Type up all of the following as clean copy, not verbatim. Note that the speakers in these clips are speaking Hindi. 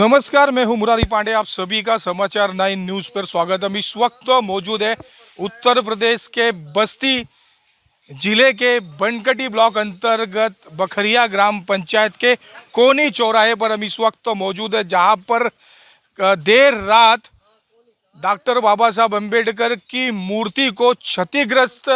नमस्कार, मैं हूं मुरारी पांडे। आप सभी का समाचार 9 न्यूज़ पर स्वागत। हम इस वक्त मौजूद है उत्तर प्रदेश के बस्ती जिले के बनकटी ब्लॉक अंतर्गत बखरिया ग्राम पंचायत के कोनी चौराहे पर हम इस वक्त मौजूद है, जहां पर देर रात डॉक्टर बाबा साहब अम्बेडकर की मूर्ति को क्षतिग्रस्त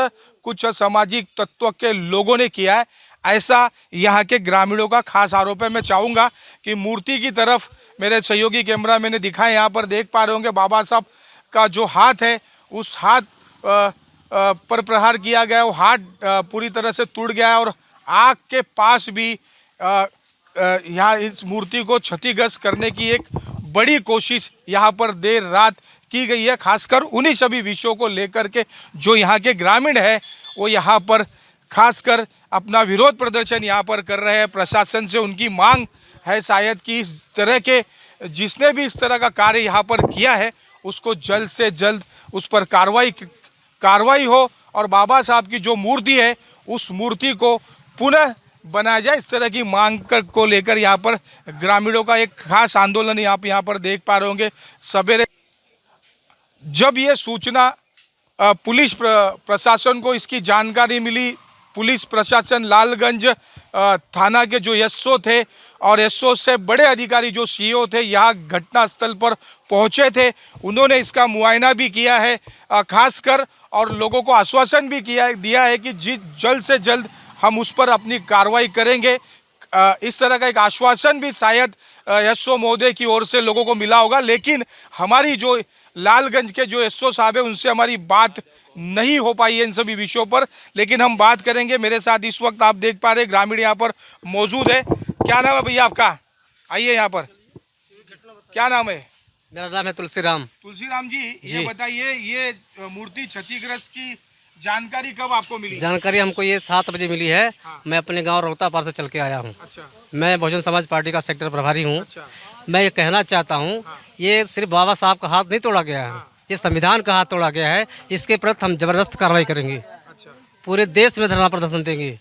कुछ असामाजिक तत्व के लोगों ने किया है, ऐसा यहाँ के ग्रामीणों का खास आरोप है। मैं चाहूँगा कि मूर्ति की तरफ मेरे सहयोगी कैमरा मैंने दिखाए, यहाँ पर देख पा रहे होंगे बाबा साहब का जो हाथ है, उस हाथ पर प्रहार किया गया है। वो हाथ पूरी तरह से टूट गया है और आँख के पास भी यहाँ इस मूर्ति को क्षतिग्रस्त करने की एक बड़ी कोशिश यहाँ पर देर रात की गई है। खासकर उन्हीं सभी विषयों को लेकर के जो यहाँ के ग्रामीण है वो यहाँ पर खासकर अपना विरोध प्रदर्शन यहाँ पर कर रहे हैं। प्रशासन से उनकी मांग है शायद कि इस तरह के जिसने भी इस तरह का कार्य यहाँ पर किया है उसको जल्द से जल्द उस पर कार्रवाई हो और बाबा साहब की जो मूर्ति है उस मूर्ति को पुनः बनाया जाए। इस तरह की मांग को लेकर यहाँ पर ग्रामीणों का एक खास आंदोलन यहाँ पर देख पा रहे होंगे। सवेरे जब ये सूचना पुलिस प्रशासन को इसकी जानकारी मिली, पुलिस प्रशासन लालगंज थाना के जो एसओ थे और एसओ से बड़े अधिकारी जो सीओ थे यहाँ घटनास्थल पर पहुँचे थे। उन्होंने इसका मुआयना भी किया है खासकर, और लोगों को आश्वासन भी दिया है कि जल्द से जल्द हम उस पर अपनी कार्रवाई करेंगे। इस तरह का एक आश्वासन भी शायद एसओ महोदय की ओर से लोगों को मिला होगा, लेकिन हमारी जो लालगंज के जो एसओ साहब है उनसे हमारी बात नहीं हो पाई है इन सभी विषयों पर, लेकिन हम बात करेंगे। मेरे साथ इस वक्त आप देख पा रहे ग्रामीण यहाँ पर मौजूद है। क्या नाम है भैया आपका? आइए यहाँ पर। क्या नाम है? मेरा नाम है तुलसीराम। तुलसीराम जी, ये बताइए, ये मूर्ति क्षतिग्रस्त की जानकारी कब आपको मिली? जानकारी हमको ये 7 बजे मिली है। हाँ। मैं अपने गांव रोहतापार से चल के आया हूँ। अच्छा। मैं बहुजन समाज पार्टी का सेक्टर प्रभारी हूँ। अच्छा। मैं ये कहना चाहता हूँ, ये सिर्फ बाबा साहब का हाथ नहीं तोड़ा गया है, ये संविधान का हाथ तोड़ा गया है। इसके प्रति हम जबरदस्त कार्रवाई करेंगे। अच्छा। पूरे देश में धरना प्रदर्शन देंगे।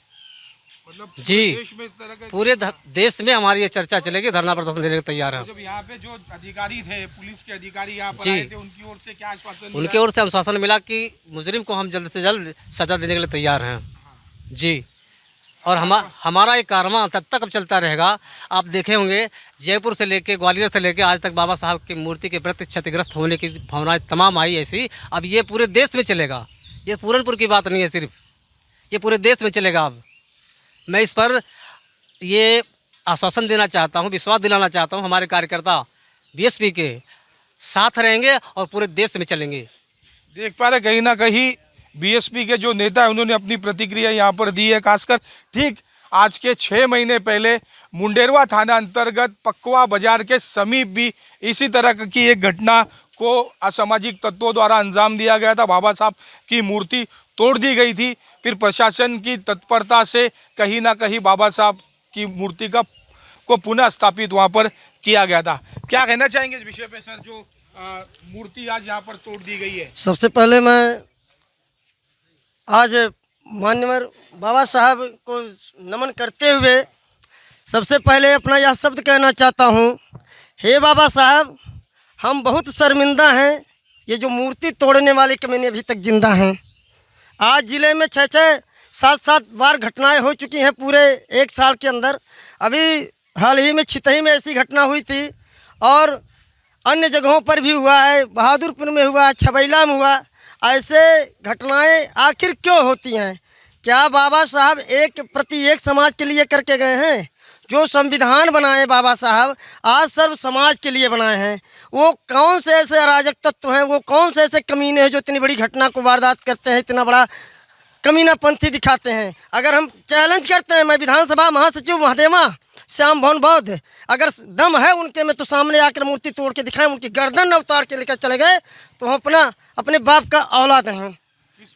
मतलब जी, देश में इस तरह का पूरे देश में हमारी ये चर्चा चलेगी। धरना प्रदर्शन देने को तैयार है। जब यहाँ पे जो अधिकारी थे, पुलिस के अधिकारी यहाँ पर जी। आए थे, उनकी ओर से क्या आश्वासन मिला? उनकी ओर से आश्वासन मिला कि मुजरिम को हम जल्द से जल्द सजा देने के लिए तैयार हैं। जी, और हमारा ये कारवां तब तक अब चलता रहेगा। आप देखे होंगे जयपुर से लेके ग्वालियर से लेके आज तक बाबा साहब की मूर्ति के प्रति क्षतिग्रस्त होने की भावनाएं तमाम आई ऐसी। अब ये पूरे देश में चलेगा। ये पूरनपुर की बात नहीं है सिर्फ, ये पूरे देश में चलेगा। अब मैं इस पर ये आश्वासन देना चाहता हूँ, विश्वास दिलाना चाहता हूँ, हमारे कार्यकर्ता बीएसपी के साथ रहेंगे और पूरे देश में चलेंगे। देख पा रहे कहीं ना कहीं बीएसपी के जो नेता है उन्होंने अपनी प्रतिक्रिया यहाँ पर दी है। खासकर ठीक आज के 6 महीने पहले मुंडेरवा थाना अंतर्गत पकवा बाजार के समीप भी इसी तरह की एक घटना को असामाजिक तत्वों द्वारा अंजाम दिया गया था। बाबा साहब की मूर्ति तोड़ दी गई थी। फिर प्रशासन की तत्परता से कहीं ना कहीं बाबा साहब की मूर्ति को पुनः स्थापित वहाँ पर किया गया था। क्या कहना चाहेंगे इस विषय पे सर, जो मूर्ति आज यहाँ पर तोड़ दी गई है? सबसे पहले मैं आज माननीय बाबा साहब को नमन करते हुए सबसे पहले अपना यह शब्द कहना चाहता हूँ, हे बाबा साहब, हम बहुत शर्मिंदा हैं। ये जो मूर्ति तोड़ने वाले कमीने अभी तक जिंदा हैं। आज ज़िले में 6-6, 7-7 बार घटनाएं हो चुकी हैं पूरे 1 साल के अंदर। अभी हाल ही में छितही में ऐसी घटना हुई थी और अन्य जगहों पर भी हुआ है, बहादुरपुर में हुआ, छबैला में हुआ। ऐसे घटनाएं आखिर क्यों होती हैं? क्या बाबा साहब एक प्रति एक समाज के लिए करके गए हैं? जो संविधान बनाए बाबा साहब आज सर्व समाज के लिए बनाए हैं। वो कौन से ऐसे अराजक तत्व हैं, वो कौन से ऐसे कमीने हैं जो इतनी बड़ी घटना को वारदात करते हैं, इतना बड़ा कमीनापंथी दिखाते हैं? अगर हम चैलेंज करते हैं, मैं विधानसभा महासचिव महादेवा श्याम भवन बौद्ध, अगर दम है उनके में तो सामने आकर मूर्ति तोड़ के दिखाएं, उनकी गर्दन न उतार के लेकर चले गए तो हम अपने बाप का औलाद हैं।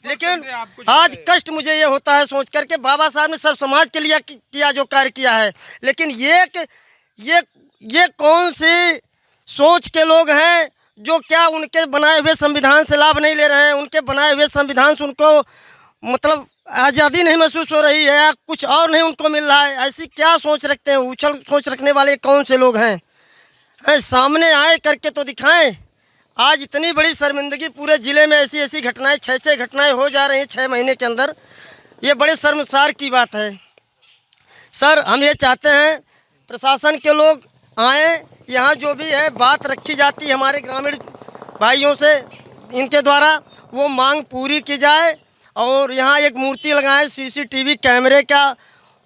लेकिन आज कष्ट मुझे ये होता है सोच करके, बाबा साहब ने सब समाज के लिए किया जो कार्य किया है, लेकिन ये कौन सी सोच के लोग हैं जो क्या उनके बनाए हुए संविधान से लाभ नहीं ले रहे हैं? उनके बनाए हुए संविधान से उनको मतलब आज़ादी नहीं महसूस हो रही है या कुछ और नहीं उनको मिल रहा है? ऐसी क्या सोच रखते हैं? उछल सोच रखने वाले कौन से लोग हैं? हैं, सामने आए करके तो दिखाएं। आज इतनी बड़ी शर्मिंदगी पूरे ज़िले में, ऐसी ऐसी घटनाएं, छः घटनाएं हो जा रही हैं 6 महीने के अंदर। ये बड़े शर्मसार की बात है। सर, हम ये चाहते हैं प्रशासन के लोग आएँ, यहाँ जो भी है बात रखी जाती है हमारे ग्रामीण भाइयों से, इनके द्वारा वो मांग पूरी की जाए और यहाँ एक मूर्ति लगाएं, सीसीटीवी कैमरे का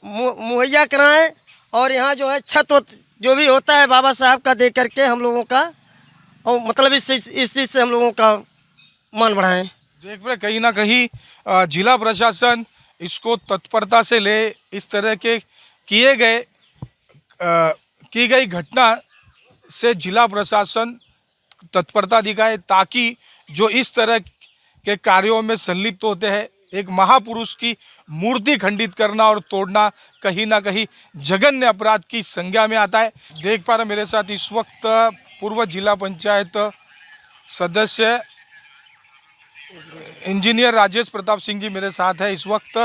मुहैया कराएं और यहाँ जो है छत जो भी होता है बाबा साहब का दे करके हम लोगों का, और मतलब इस चीज़ से हम लोगों का मान बढ़ाएं। देख रहे कहीं ना कहीं जिला प्रशासन इसको तत्परता से ले, इस तरह के की गई घटना से जिला प्रशासन तत्परता दिखाए, ताकि जो इस तरह के कार्यों में संलिप्त होते हैं, एक महापुरुष की मूर्ति खंडित करना और तोड़ना कहीं ना कहीं जघन्य अपराध की संज्ञा में आता है। देख पा रहे मेरे साथ इस वक्त पूर्व जिला पंचायत सदस्य इंजीनियर राजेश प्रताप सिंह जी मेरे साथ है। इस वक्त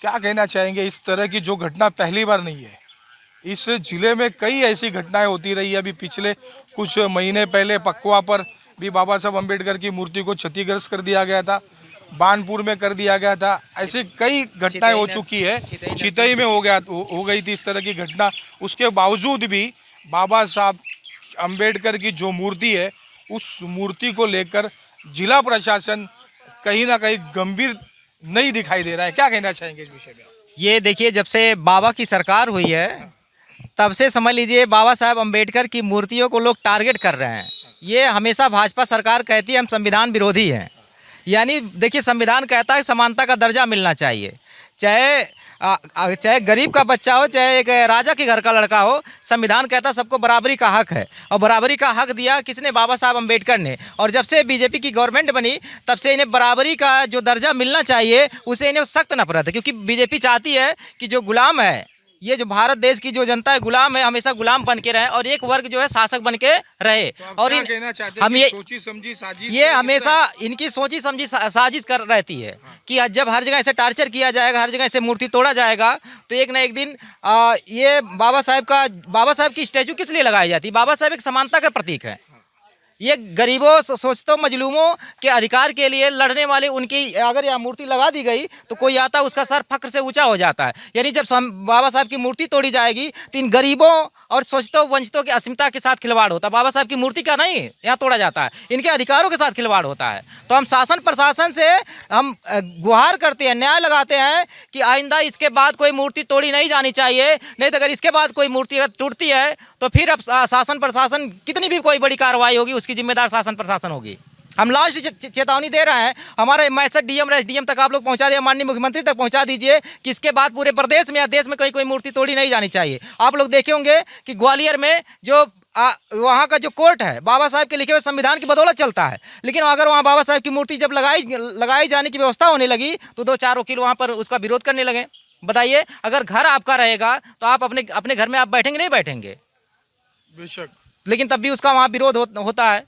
क्या कहना चाहेंगे? इस तरह की जो घटना पहली बार नहीं है, इस जिले में कई ऐसी घटनाएं होती रही है। अभी पिछले कुछ महीने पहले पकवा पर भी बाबा साहब अम्बेडकर की मूर्ति को क्षतिग्रस्त कर दिया गया था, बानपुर में कर दिया गया था, ऐसी कई घटनाएं हो चुकी है। चितई में हो गई थी इस तरह की घटना। उसके बावजूद भी बाबा साहब अम्बेडकर की जो मूर्ति है, उस मूर्ति को लेकर जिला प्रशासन कहीं ना कहीं गंभीर नहीं दिखाई दे रहा है। क्या कहना चाहेंगे इस विषय में? ये देखिए, जब से बाबा की सरकार हुई है तब से समझ लीजिए बाबा साहब अम्बेडकर की मूर्तियों को लोग टारगेट कर रहे हैं। ये हमेशा भाजपा सरकार कहती है हम संविधान विरोधी हैं। यानी देखिए, संविधान कहता है समानता का दर्जा मिलना चाहिए, चाहे गरीब का बच्चा हो, चाहे एक राजा के घर का लड़का हो। संविधान कहता है सबको बराबरी का हक है, और बराबरी का हक दिया किसने? बाबा साहब अम्बेडकर ने। और जब से बीजेपी की गवर्नमेंट बनी तब से इन्हें बराबरी का जो दर्जा मिलना चाहिए उसे इन्हें सख्त नफरत है, क्योंकि बीजेपी चाहती है कि जो गुलाम है, ये जो भारत देश की जो जनता है गुलाम है, हमेशा गुलाम बन के रहे और एक वर्ग जो है शासक बन के रहे। और हम ये सोची समझी साजिश, ये हमेशा इनकी सोची समझी साजिश कर रहती है कि जब हर जगह ऐसे टार्चर किया जाएगा, हर जगह ऐसे मूर्ति तोड़ा जाएगा, तो एक ना एक दिन ये बाबा साहब की स्टैचू किस लिए लगाई जाती है? बाबा साहब एक समानता का प्रतीक है। ये गरीबों, शोषितों, मजलूमों के अधिकार के लिए लड़ने वाले उनकी अगर यह मूर्ति लगा दी गई तो कोई आता उसका सर फख्र से ऊंचा हो जाता है। यानी जब बाबा साहब की मूर्ति तोड़ी जाएगी तो इन गरीबों और शोषितों, वंचितों की अस्मिता के साथ खिलवाड़ होता है। बाबा साहब की मूर्ति का नहीं यहाँ तोड़ा जाता है, इनके अधिकारों के साथ खिलवाड़ होता है। तो हम शासन प्रशासन से हम गुहार करते हैं, न्याय लगाते हैं कि आइंदा इसके बाद कोई मूर्ति तोड़ी नहीं जानी चाहिए। नहीं तो अगर इसके बाद कोई मूर्ति अगर टूटती है तो फिर अब शासन प्रशासन कितनी भी कोई बड़ी कार्रवाई होगी उसकी जिम्मेदार शासन प्रशासन होगी। हम लास्ट चेतावनी दे रहे हैं। हमारे मैसेज डीएम एसडीएम तक आप लोग पहुंचा दिए, माननीय मुख्यमंत्री तक पहुंचा दीजिए कि इसके बाद पूरे प्रदेश में या देश में कोई मूर्ति तोड़ी नहीं जानी चाहिए। आप लोग देखे होंगे कि ग्वालियर में जो वहाँ का जो कोर्ट है बाबा साहब के लिखे हुए संविधान की बदौलत चलता है, लेकिन अगर वहाँ बाबा साहब की मूर्ति जब लगाई जाने की व्यवस्था होने लगी तो 2-4 वकील वहाँ पर उसका विरोध करने लगे। बताइए, अगर घर आपका रहेगा तो आप अपने घर में आप बैठेंगे? नहीं बैठेंगे बेशक, लेकिन तब भी उसका वहाँ विरोध होता है।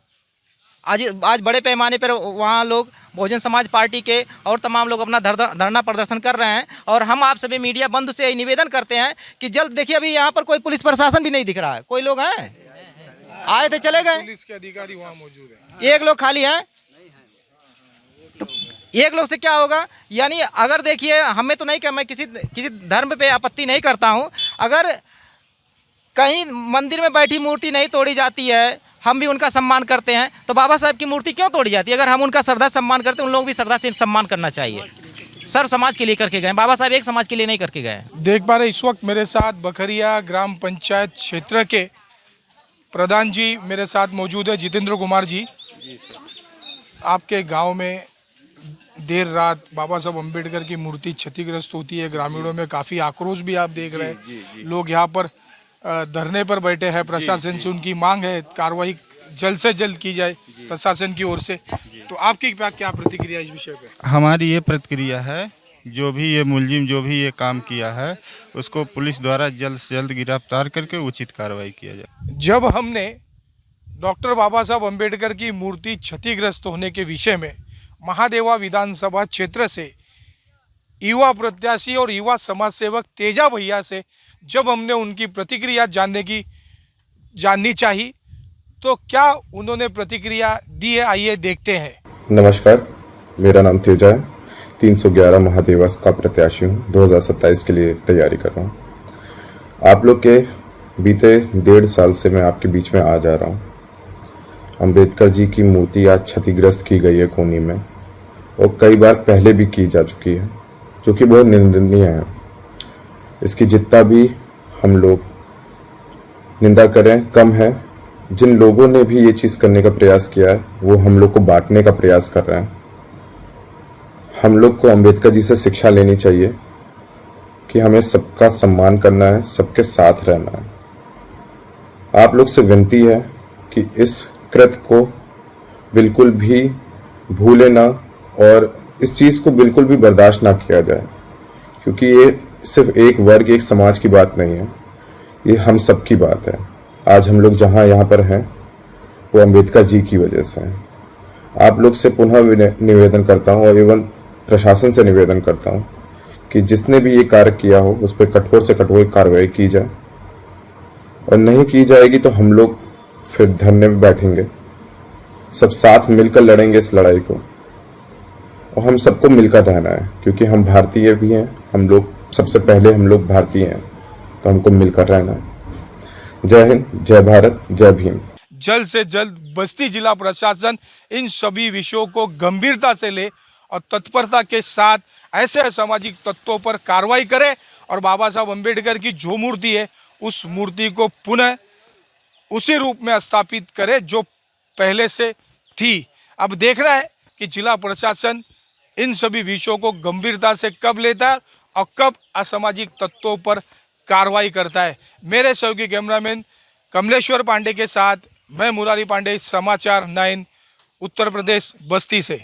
आज बड़े पैमाने पर वहाँ लोग बहुजन समाज पार्टी के और तमाम लोग अपना धरना प्रदर्शन कर रहे हैं। और हम आप सभी मीडिया बंधु से निवेदन करते हैं कि जल्द देखिए, अभी यहाँ पर कोई पुलिस प्रशासन भी नहीं दिख रहा है। कोई लोग हैं आए थे चले गए, पुलिस के अधिकारी वहाँ मौजूद है, एक लोग खाली हैं। तो एक लोग से क्या होगा? यानी अगर देखिए, हमें तो नहीं कि मैं किसी धर्म पे आपत्ति नहीं करता हूँ, अगर कहीं मंदिर में बैठी मूर्ति नहीं तोड़ी जाती है, हम भी उनका सम्मान करते हैं, तो बाबा साहब की मूर्ति क्यों तोड़ी जाती है? अगर हम उनका श्रद्धा सम्मान करते हैं, उन लोग भी श्रद्धा से सम्मान करना चाहिए। सर समाज के लिए करके गए, बाबा साहब एक समाज के लिए नहीं करके गए। देख पा रहे इस वक्त मेरे साथ बखरिया ग्राम पंचायत क्षेत्र के प्रधान जी मेरे साथ मौजूद है, जितेंद्र कुमार जी। आपके गांव में देर रात बाबा साहब अम्बेडकर की मूर्ति क्षतिग्रस्त होती है, ग्रामीणों में काफ़ी आक्रोश भी आप देख रहे हैं। लोग यहाँ पर धरने पर बैठे हैं, प्रशासन से उनकी मांग है कार्रवाई जल्द से जल्द की जाए प्रशासन की ओर से। तो आपकी क्या प्रतिक्रिया इस विषय पे? हमारी ये प्रतिक्रिया है, जो भी ये मुलजिम जो भी ये काम किया है उसको पुलिस द्वारा जल्द से जल्द गिरफ्तार करके उचित कार्रवाई किया जाए। जब हमने डॉक्टर बाबा साहब अम्बेडकर की मूर्ति क्षतिग्रस्त होने के विषय में महादेवा विधानसभा क्षेत्र से युवा प्रत्याशी और युवा समाज सेवक तेजा भैया से जब हमने उनकी प्रतिक्रिया जानने की जाननी चाहिए। तो क्या उन्होंने प्रतिक्रिया दी है, आइए देखते हैं। नमस्कार, मेरा नाम तेजा है। 311 महादिवस का प्रत्याशी हूँ। 2027 के लिए तैयारी कर रहा हूँ। आप लोग के बीते 1.5 साल से मैं आपके बीच में आ जा रहा हूँ। अंबेडकर जी की मूर्ति आज क्षतिग्रस्त की गई है कोनी में, और कई बार पहले भी की जा चुकी है, जो कि बहुत निंदनीय है। इसकी जितना भी हम लोग निंदा करें कम है। जिन लोगों ने भी ये चीज़ करने का प्रयास किया है वो हम लोग को बांटने का प्रयास कर रहे हैं। हम लोग को अंबेडकर जी से शिक्षा लेनी चाहिए कि हमें सबका सम्मान करना है, सबके साथ रहना है। आप लोग से विनती है कि इस कृत्य को बिल्कुल भी भूले ना, और इस चीज़ को बिल्कुल भी बर्दाश्त ना किया जाए, क्योंकि ये सिर्फ एक वर्ग, एक समाज की बात नहीं है, ये हम सब की बात है। आज हम लोग जहाँ यहाँ पर हैं वो अंबेडकर जी की वजह से हैं। आप लोग से पुनः निवेदन करता हूँ, और एवं प्रशासन से निवेदन करता हूँ कि जिसने भी ये कार्य किया हो उस पर कठोर से कठोर कार्रवाई की जाए, और नहीं की जाएगी तो हम लोग फिर धरने में बैठेंगे, सब साथ मिलकर लड़ेंगे इस लड़ाई को। और हम सबको मिलकर रहना है, क्योंकि हम भारतीय भी हैं। हम लोग सबसे पहले हम लोग भारतीय हैं, तो हमको मिलकर रहना है। जय हिंद, जय भारत, जय भीम। जल्द से जल्द बस्ती जिला प्रशासन इन सभी विषयों को गंभीरता से ले और तत्परता के साथ ऐसे असामाजिक तत्वों पर कार्रवाई करे, और बाबा साहब अम्बेडकर की जो मूर्ति है उस मूर्ति को पुनः उसी रूप में स्थापित करे जो पहले से थी। अब देखना है कि जिला प्रशासन इन सभी विषयों को गंभीरता से कब लेता है और कब असामाजिक तत्वों पर कार्रवाई करता है। मेरे सहयोगी कैमरामैन कमलेश्वर पांडे के साथ मैं मुरारी पांडे, समाचार 9 उत्तर प्रदेश बस्ती से।